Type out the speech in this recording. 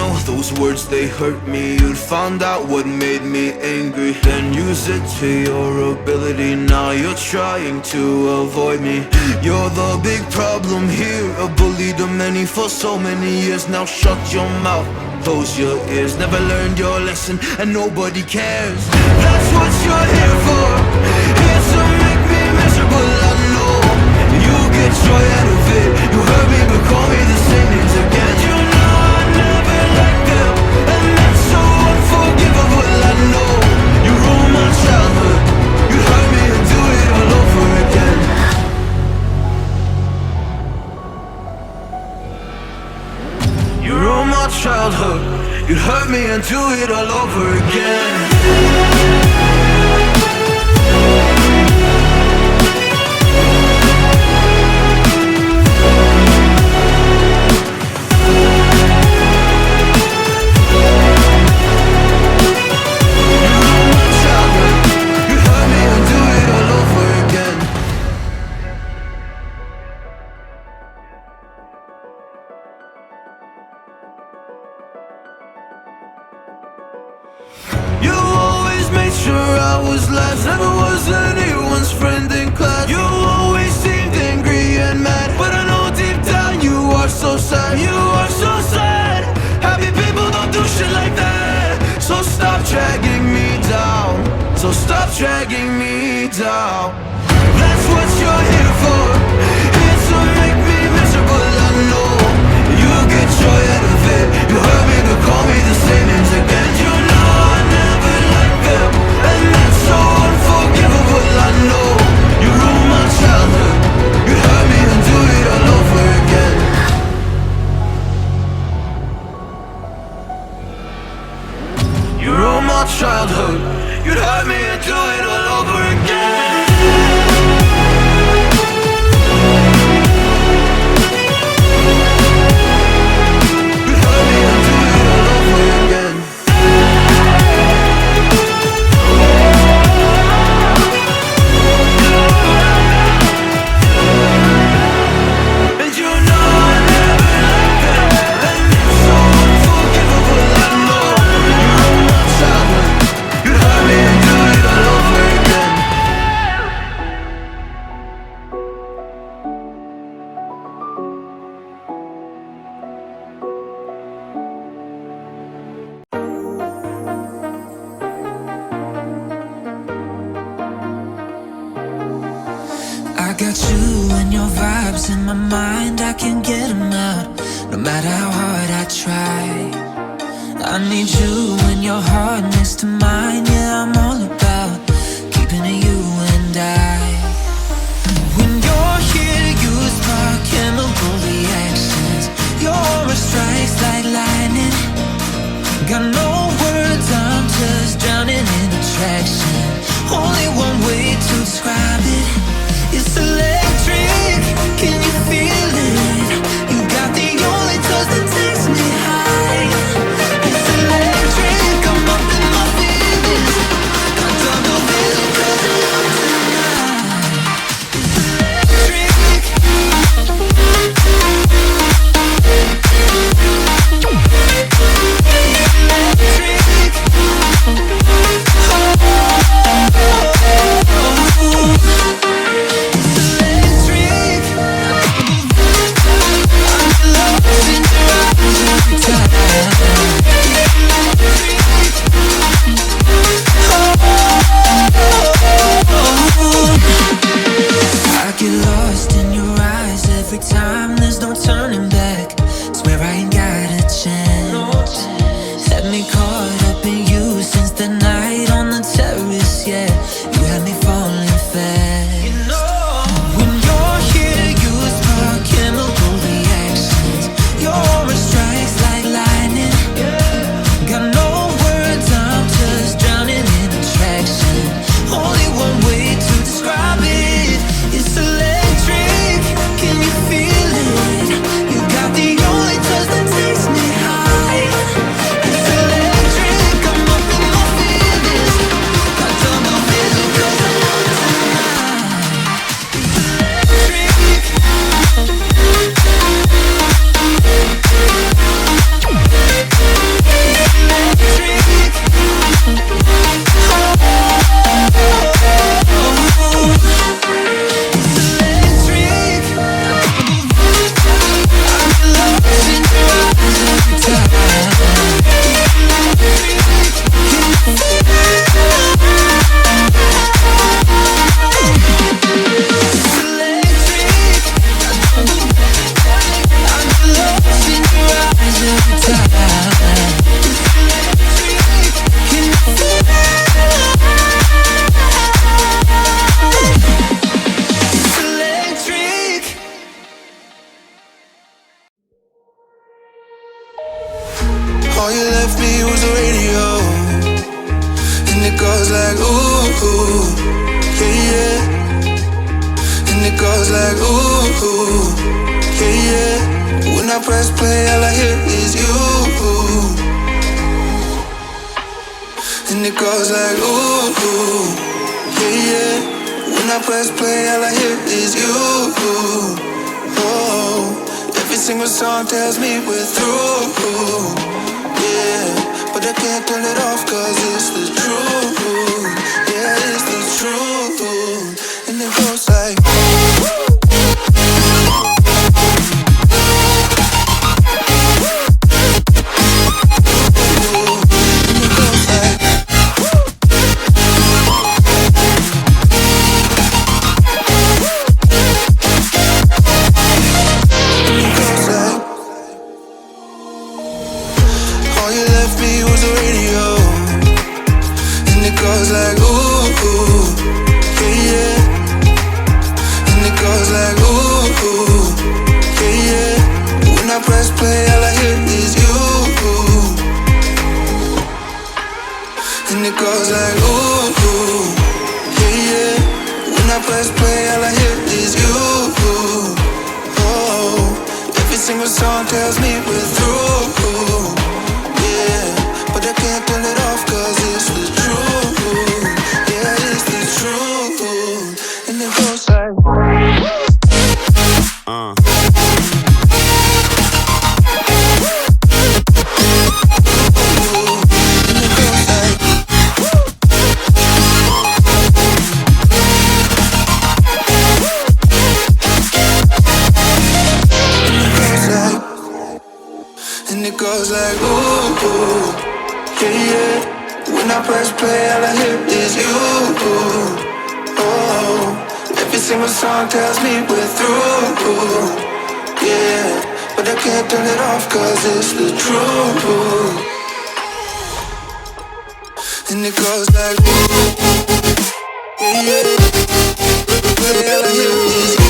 know those words, they hurt me. You'd found out what made me angry, then use it to your ability. Now you're trying to avoid me. You're the big problem here, a bully to many for so many years. Now shut your mouth, close your ears. Never learned your lesson and nobody cares. That's what you're here for, here to make me miserable. I know you get joy out of it. You hurt me but call me the same names again. You know I never liked them, and that's so unforgivable. I know you ruined my childhood. You hurt me and do it all over again. You ruined my childhood. You hurt me and do it all over again. Never was anyone's friend in class. You always seemed angry and mad, but I know deep down you are so sad. You are so sad. Happy people don't do shit like that. So stop dragging me down. So stop dragging me down. That's what you're here for, here to make me miserable. I know you get joy out of it. You hurt me but call me the same names again. You know I never liked them, and that's so unforgivable. I know you ruined my childhood. You hurt me and do it all over again. You ruined my childhood. You'd hurt me and do it all over again. I got you and your vibes in my mind, I can't get them out, no matter how hard I try. I need you and your heart next to mine. Yeah, I'm all about keeping it you and I. When you're here, you spark chemical reactions. Your aura strikes like lightning. Got no words, I'm just drowning in attraction. Only one way to describe it. It's electric, can you feel it? You got the only touch that takes me high. It's electric, I'm up in my feelings. goes like ooh, yeah, yeah. And it goes like ooh, yeah, yeah. When I press play, all I hear is you. And it goes like ooh, yeah, yeah. When I press play, all I hear is you. Oh, every single song tells me we're through. Yeah, but I can't turn it off 'cause it's the truth. Yeah, it's the truth. And it goes like all you left me was a radio. And it goes like ooh, yeah, yeah. And it goes like ooh, yeah, yeah. When I press play, all I hear is you. And it goes like ooh, yeah, yeah. When I press play, all I hear is you. Oh, every single song tells me we're through. Yeah, but I can't turn it off 'cause it's the truth. Yeah, it's the truth. And it goes like and it goes like ooh, yeah, yeah. When I press play, all I hear is you. Oh, every single song tells me we're through. Yeah, but I can't turn it off 'cause it's the truth. And it goes like ooh, yeah, yeah. All I hear is you.